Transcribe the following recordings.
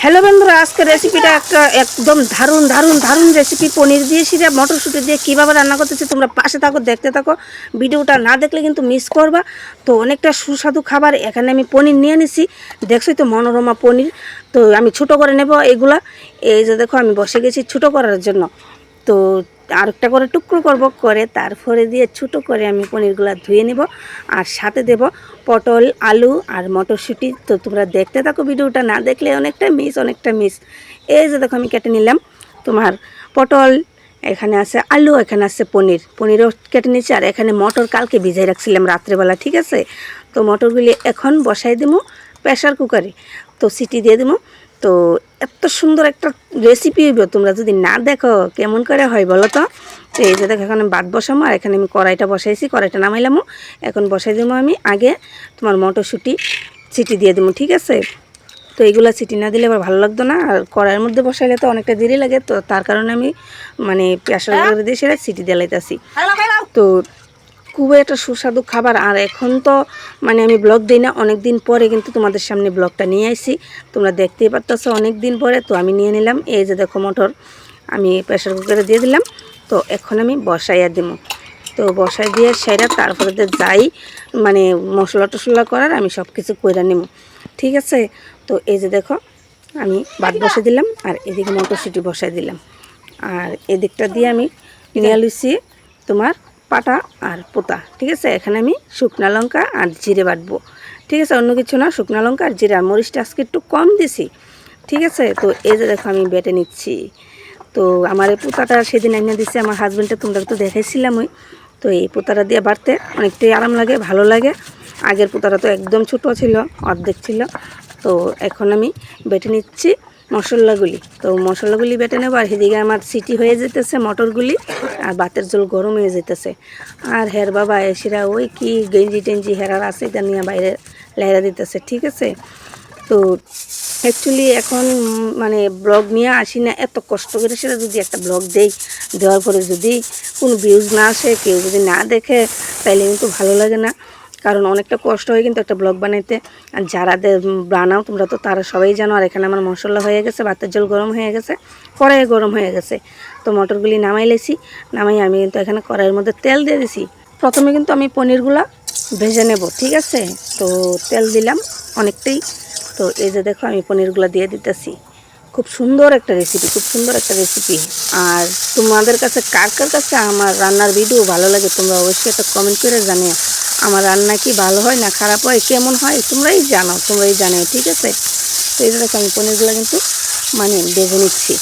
Hello বন্ধুরা, আজকে রেসিপিটা একটা একদম দারুণ দারুণ দারুণ রেসিপি। পনির দিয়ে সিরা মটরশুঁটি দিয়ে কীভাবে রান্না করতেছি তোমরা পাশে থাকো, দেখতে থাকো। ভিডিওটা না দেখলে কিন্তু মিস করবা। তো অনেকটা সুস্বাদু খাবার। এখানে আমি পনির নিয়ে নিছি, দেখছোই তো মনোরমা পনির। তো আমি ছোটো করে নেব এগুলা। এই যে দেখো আমি বসে গেছি ছোটো করার জন্য। তো আরেকটা করে টুকরো করব, করে তারপরে দিয়ে ছোটো করে আমি পনিরগুলো ধুয়ে নেব। আর সাথে দেব পটল, আলু আর মটরশুঁটি। তো তোমরা দেখতে থাকো, ভিডিওটা না দেখলে অনেকটা মিস। এই যে দেখো আমি কেটে নিলাম তোমার পটল, এখানে আছে আলু, এখানে আছে পনিরও কেটে নিচ্ছি। আর এখানে মটর কালকে ভিজাই রাখছিলাম রাত্রেবেলা, ঠিক আছে। তো মটরগুলি এখন বসাই দেবো প্রেশার কুকারে। তো সিটি দিয়ে দেবো। তো এত সুন্দর একটা রেসিপি হইব, তোমরা যদি না দেখো কেমন করে হয় বলো তো। তো এই যে দেখো এখানে ভাত বসামো, আর এখানে আমি কড়াইটা বসাইছি, কড়াইটা নামাইলামও। এখন বসাই দেবো আমি আগে তোমার মটরশুঁটি, সিটি দিয়ে দেবো, ঠিক আছে। তো এইগুলো সিটি না দিলে আবার ভালো লাগতো না, আর কড়াইয়ের মধ্যে বসাইলে তো অনেকটা দেরি লাগে। তো তার কারণে আমি মানে প্রেশার কুকারে দিয়ে সেটা সিটি দিয়ে লাইতেছি। তো খুবই একটা সুস্বাদু খাবার। আর এখন তো মানে আমি ব্লগ দিই না, অনেক দিন পরে কিন্তু তোমাদের সামনে ব্লগটা নিয়ে আসি। তোমরা দেখতেই পারতেছো অনেক দিন পরে। তো আমি নিয়ে নিলাম, এই যে দেখো মটর আমি প্রেশার কুকারে দিয়ে দিলাম। তো এখন আমি বসাইয়া দিব। তো বসাই দিয়ে সেটা তারপরে যাই মানে মশলা টশলা করার আমি সব কিছু কইরা নেব, ঠিক আছে। তো এই যে দেখো আমি ভাত বসে দিলাম, আর এদিকে মটরশুঁটি বসাই দিলাম। আর এদিকটা দিয়ে আমি নিয়ে লুইছি তোমার পাটা আর পোতা, ঠিক আছে। এখানে আমি শুকনা লঙ্কা আর জিরে বাটবো, ঠিক আছে। অন্য কিছু না, শুকনা লঙ্কা আর জিরে। আর মরিচটা আজকে একটু কম দিছি, ঠিক আছে। তো এই যে দেখো আমি বেটে নিচ্ছি। তো আমার এই পোতাটা সেদিন এনে দিচ্ছে আমার হাজব্যান্ডটা, তোমরা তো দেখাইছিলাম ওই। তো এই পোতাটা দিয়ে বাড়তে অনেকটাই আরাম লাগে, ভালো লাগে। আগের পোতাটা তো একদম ছোটো ছিল, অর্ধেক ছিল। তো এখন আমি বেটে নিচ্ছি মশলাগুলি। তো মশলাগুলি বেটে নেব। আর সেদিকে আমার সিটি হয়ে যেতেছে মটরগুলি, আর ভাতের জল গরম হয়ে যেতেছে। আর হের বাবা এসেরা ওই কি গেঞ্জি টেঞ্জি হেরার আছে এটা নিয়ে বাইরে লেহরা দিতেছে, ঠিক আছে। তো অ্যাকচুয়ালি এখন মানে ব্লগ নিয়ে আসি না, এত কষ্ট করে সেটা যদি একটা ব্লগ দেওয়ার পরে যদি কোনো ভিউজ না আসে, কেউ যদি না দেখে, তাইলে কিন্তু ভালো লাগে না। কারণ অনেকটা কষ্ট হয় কিন্তু একটা ব্লগ বানাইতে। আর যারা বানাও তোমরা তো তারা সবাই জানো। আর এখানে আমার মশলা হয়ে গেছে, ভাতের জল গরম হয়ে গেছে, কড়াই গরম হয়ে গেছে। তো মটরগুলি নামাই লেছি, নামাই আমি কিন্তু এখানে কড়াইয়ের মধ্যে তেল দিয়ে দিছি। প্রথমে কিন্তু আমি পনিরগুলা ভেজে নেব, ঠিক আছে। তো তেল দিলাম অনেকটাই। তো এই যে দেখো আমি পনিরগুলো দিয়ে দিতেছি। খুব সুন্দর একটা রেসিপি। আর তোমাদের কাছে কার কাছে আমার রান্নার ভিডিও ভালো লাগে তোমরা অবশ্যই একটা কমেন্ট করে জানিও। আমার রান্না কি ভালো হয় না খারাপ হয়, কেমন হয় তোমরাই জানো, ঠিক আছে। তো এই যে দেখো আমি পনিরগুলো কিন্তু মানে ভেজে নিচ্ছি।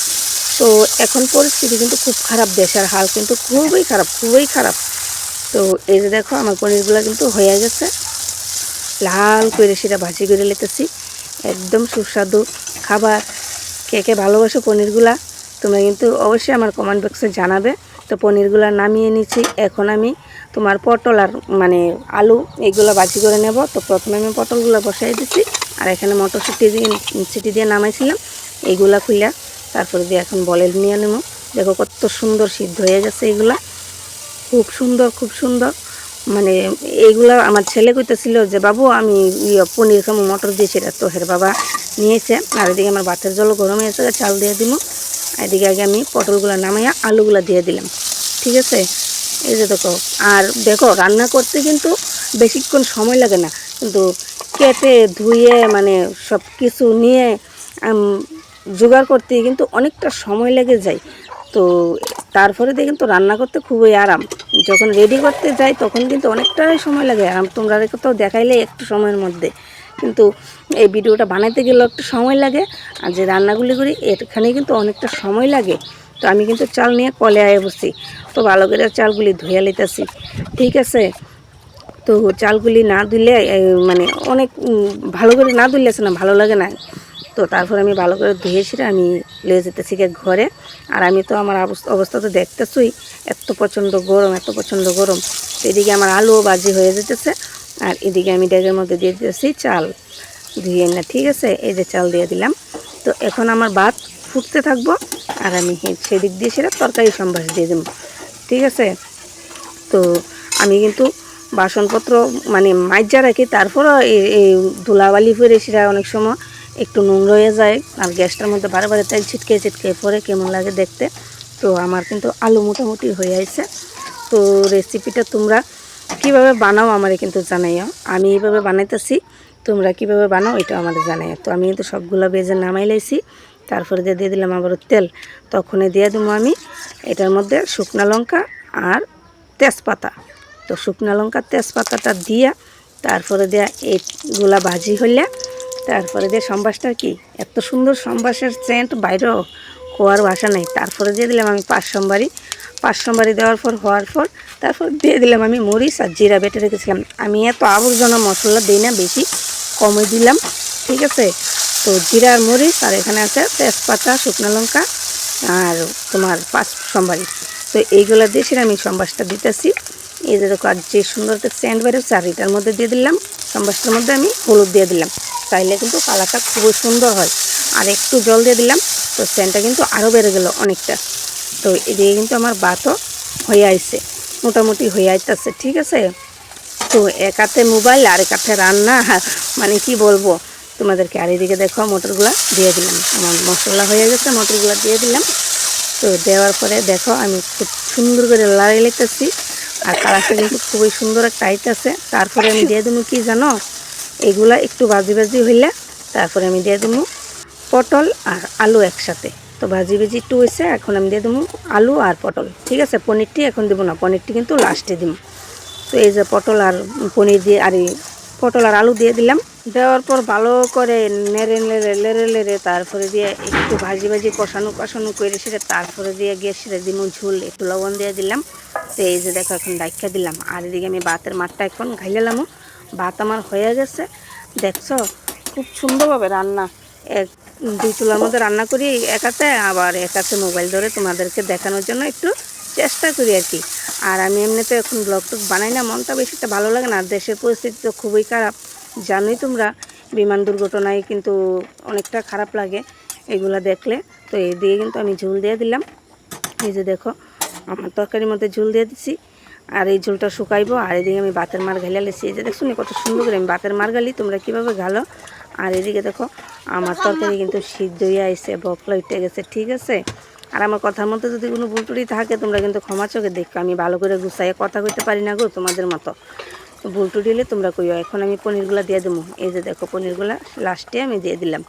তো এখন পরিস্থিতি কিন্তু খুব খারাপ, দেশের হাল কিন্তু খুবই খারাপ। তো এই যে দেখো আমার পনিরগুলো কিন্তু হয়ে গেছে, লাল করে সেটা ভাজি করে লেতেছি। একদম সুস্বাদু খাবার। কে কে ভালোবাসো পনিরগুলা তোমরা কিন্তু অবশ্যই আমার কমেন্ট বক্সে জানাবে। তো পনিরগুলা নামিয়ে নিচ্ছি। এখন আমি তোমার পটল আর মানে আলু এইগুলো ভাজি করে নেব। তো প্রথমে আমি পটলগুলো বসাই দিচ্ছি, আর এখানে মটরশুঁটি সিটি দিয়ে নামাইছিলাম এইগুলা খুইলা তারপরে দিয়ে এখন বলে নিয়ে নেব। দেখো কত সুন্দর সিদ্ধ হয়ে গেছে এগুলা, খুব সুন্দর। মানে এইগুলা আমার ছেলে কইতেছিল যে বাবু আমি পনির খামো মটর দিয়ে, সেটা তো হের বাবা নিয়েছে। আর এদিকে আমার ভাতের জল গরম হয়েছে, চাল দিয়ে দিব। এদিকে আগে আমি পটলগুলো নামাইয়া আলুগুলো দিয়ে দিলাম, ঠিক আছে। এই যে দেখো, আর দেখো রান্না করতে কিন্তু বেশিক্ষণ সময় লাগে না, কিন্তু কেটে ধুয়ে মানে সব কিছু নিয়ে জোগাড় করতে কিন্তু অনেকটা সময় লেগে যায়। তো তারপরে দিয়ে কিন্তু রান্না করতে খুবই আরাম। যখন রেডি করতে যাই তখন কিন্তু অনেকটাই সময় লাগে। আর তোমরা তো দেখাইলে একটু সময়ের মধ্যে, কিন্তু এই ভিডিওটা বানাইতে গেলেও একটু সময় লাগে। আর যে রান্নাগুলি করি এখানে কিন্তু অনেকটা সময় লাগে। তো আমি কিন্তু চাল নিয়ে কলে আয়ে বসছি। তো ভালো করে চালগুলি ধুয়ে লিতেছি, ঠিক আছে। তো চালগুলি না দিলে মানে অনেক ভালো করে না দিলে আছে না, ভালো লাগে না। তো তারপর আমি ভালো করে ধুয়েছি, আমি লয়ে যেতেছি ঘরে। আর আমি তো আমার অবস্থা তো দেখতেছই, এত প্রচণ্ড গরম। তো এদিকে আমার আলুও ভাজি হয়ে যেতেছে, আর এদিকে আমি ডেগের মধ্যে দিয়ে দিতেছি চাল ধুয়ে না, ঠিক আছে। এই যে চাল দিয়ে দিলাম। তো এখন আমার ভাত ফুটতে থাকবো, আর আমি সেদিক দিয়ে সেটা তরকারি সম্বাস দিয়ে দেবো, ঠিক আছে। তো আমি কিন্তু বাসনপত্র মানে মাইজা রাখি, তারপরও এই ধুলাবালি ফিরে সেটা অনেক সময় একটু নোংরা হয়ে যায় আর গ্যাসটার মধ্যে বারে তেল ছিটকে ছিটকে পরে কেমন লাগে দেখতে। তো আমার কিন্তু আলু মোটামুটি হয়ে আছে। তো রেসিপিটা তোমরা কিভাবে বানাও আমারে কিন্তু জানাইও। আমি এইভাবে বানাইতেছি, তোমরা কিভাবে বানাও এটা আমাদের জানাইও। তো আমি কিন্তু সবগুলো ভেজে নামাই লাইছি, তারপরে দিয়ে দিলাম আবার তেল। তখনই দিয়ে দেবো আমি এটার মধ্যে শুকনা লঙ্কা আর তেজপাতা। তো শুকনা লঙ্কা তেজপাতাটা দিয়া তারপরে দেয়া এইগুলা ভাজি হইলে তারপরে দিয়ে সম্বাসটা কি এত সুন্দর সম্বাসের সেন্ট বাইরেও কোয়ার ভাষা নেই। তারপরে দিয়ে দিলাম আমি পাঁচ সোমবারি দেওয়ার পর হওয়ার পর তারপর দিয়ে দিলাম আমি মরিচ আর জিরা বেটে রেখেছিলাম। আমি এত আবর্জনা মশলা দিই না, বেশি কমই দিলাম, ঠিক আছে। তো জিরা আর মরিচ আর এখানে আছে তেজপাতা, শুকনো লঙ্কা আর তোমার পাঁচ সোমবারি। তো এইগুলো দিয়ে সেটা আমি সম্বাসটা দিতেছি। এই যে দেখো আর যে সুন্দর একটা সেন্ট বেরোচ্ছে, আর এটার মধ্যে দিয়ে দিলাম সম্বাসটার মধ্যে আমি হলুদ দিয়ে দিলাম, চাইলে কিন্তু কালারটা খুবই সুন্দর হয়। আর একটু জল দিয়ে দিলাম, তো সেন্টটা কিন্তু আরও বেড়ে গেল অনেকটা। তো এদিকে কিন্তু আমার ভাতও হয়ে আইছে, মোটামুটি হয়ে আইতেছে, ঠিক আছে। তো এক হাতে মোবাইল আর এক হাতে রান্না, মানে কি বলবো তোমাদেরকে। আর এদিকে দেখো মটরগুলো দিয়ে দিলাম, আমার মশলা হয়ে গেছে, মটরগুলো দিয়ে দিলাম। তো দেওয়ার পরে দেখো আমি খুব সুন্দর করে লাড়াই লেতেছি, আর কালারটা কিন্তু খুবই সুন্দর একটা আইতেছে। তারপরে আমি দিয়ে দেবো কি জানো, এগুলা একটু ভাজি হইলে তারপরে আমি দিয়ে দেবো পটল আর আলু একসাথে। তো ভাজি একটু হয়েছে, এখন আমি দিয়ে দেবো আলু আর পটল, ঠিক আছে। পনিরটি এখন দেবো না, পনিরটি কিন্তু লাস্টে দিব। তো এই যে পটল আর পনির দিয়ে আর এই পটল আর আলু দিয়ে দিলাম। দেওয়ার পর ভালো করে লেড়ে তারপরে দিয়ে একটু ভাজি কষানো করে সেটা তারপরে দিয়ে গিয়ে সেটা দিব ঝুল, একটু লবণ দিয়ে দিলাম। তো এই যে দেখো এখন ডাইকা দিলাম। আর এদিকে আমি ভাতের মাঠটা এখন ঘাইলামও, ভাত আমার হয়ে গেছে দেখছো। খুব সুন্দরভাবে রান্না, দুই চুলার মধ্যে রান্না করি একাতে, আবার একাতে মোবাইল ধরে তোমাদেরকে দেখানোর জন্য একটু চেষ্টা করি আর কি। আর আমি এমনিতে এখন ব্লগ টক বানাই না, মনটা বেশিটা ভালো লাগে না, দেশের পরিস্থিতি তো খুবই খারাপ, জানোই তোমরা। বিমান দুর্ঘটনায় কিন্তু অনেকটা খারাপ লাগে এগুলা দেখলে। তো এই দিয়ে কিন্তু আমি ঝোল দিয়ে দিলাম। এই যে দেখো আমার তরকারির মধ্যে ঝোল দিয়ে দিচ্ছি, আর এই ঝোলটা শুকাইবো। আর এদিকে আমি ভাতের মার ঘাইলা লেছি, এই যে দেখছো কত সুন্দর করে আমি ভাতের মার গালি, তোমরা কীভাবে গালো। আর এদিকে দেখো আমার তরকারি কিন্তু সিদ্ধ হয়ে আইসে, বকলা উঠে গেছে, ঠিক আছে। আর আমার কথার মধ্যে যদি কোনো ভুল টুটি থাকে তোমরা কিন্তু ক্ষমা চোখে দেখো, আমি ভালো করে গুছাইয়ে কথা কইতে পারি না গো তোমাদের মতো। ভুল টুটি হলে তোমরা কইও। এখন আমি পনিরগুলো দিয়ে দেবো, এই যে দেখো পনিরগুলো লাস্টে আমি দিয়ে দিলাম,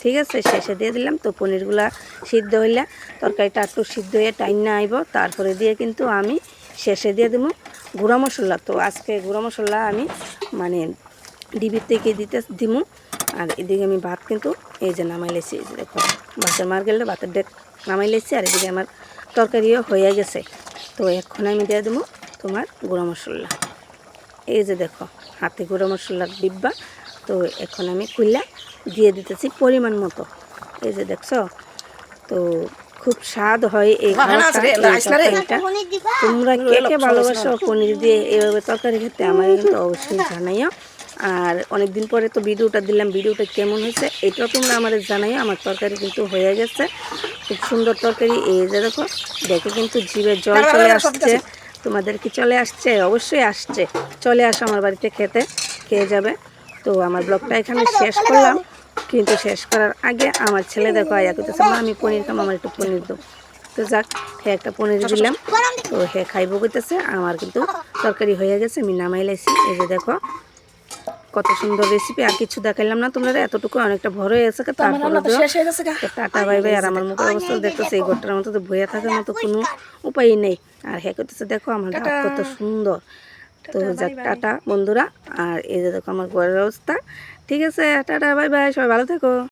ঠিক আছে, শেষে দিয়ে দিলাম। তো পনিরগুলা সিদ্ধ হইলে তরকারিটা একটু সিদ্ধ হয়ে টাইম না আইব, তারপরে দিয়ে কিন্তু আমি শেষে দিয়ে দেবো গুঁড়া মশলা। তো আজকে গুঁড়া মশলা আমি মানে ডিবির থেকে দিমু। আর এদিকে আমি ভাত কিন্তু এই যে নামাই লেছি, এই যে দেখো ভাতের মার গেলে ভাতের ডেক নামাই লেছি। আর এদিকে আমার তরকারিও হয়ে গেছে। তো এখন আমি দিয়ে দেবো তোমার গুঁড়া মশলা, এই যে দেখো হাতে গুঁড়া মশলার ডিব্বা। তো এখন আমি খুললা দিয়ে দিতেছি পরিমাণ মতো, এই যে দেখছো। তো খুব স্বাদ হয় এই তরকারিটা। তোমরা কে কে ভালোবাসো পনির দিয়ে এইভাবে তরকারি খেতে আমার কিন্তু অবশ্যই জানাইও। আর অনেকদিন পরে তো ভিডিওটা দিলাম, ভিডিওটা কেমন হয়েছে এটাও তোমরা আমাদের জানাইও। আমার তরকারি কিন্তু হয়ে গেছে, খুব সুন্দর তরকারি। এই যে দেখো দেখে কিন্তু জিভে জল চলে আসছে। তোমাদের কি চলে আসছে? অবশ্যই আসছে, চলে আসো আমার বাড়িতে খেতে, খেয়ে যাবে। তো আমার ব্লগটা এখানে শেষ করলাম, কিন্তু শেষ করার আগে আমার ছেলে দেখো আয়া করতেছে, মা আমি পনির খাবো, আমার একটু পনির দাও। তো যাক হে একটা পনির দিলাম, তো হে খাইবো করতেছে। আমার কিন্তু তরকারি হয়ে গেছে, আমি নামাই লাইছি। এই যে দেখো কত সুন্দর রেসিপি। আর কিছু দেখাইলাম না তোমরা, এতটুকু অনেকটা ভরে গেছে। তারপরে টাটা বাই বাই। আর আমার মুখের অবস্থা দেখতেছে, এই ঘরটার মতো তো বইয়া থাকার মতো কোনো উপায় নেই। আর হ্যাঁ করতেছে দেখো আমার হাত কত সুন্দর। তো যাক টাটা বন্ধুরা। আর এই যে দেখো আমার ঘরের অবস্থা, ঠিক আছে, টাটা বাই বাই, সবাই ভালো থেকো।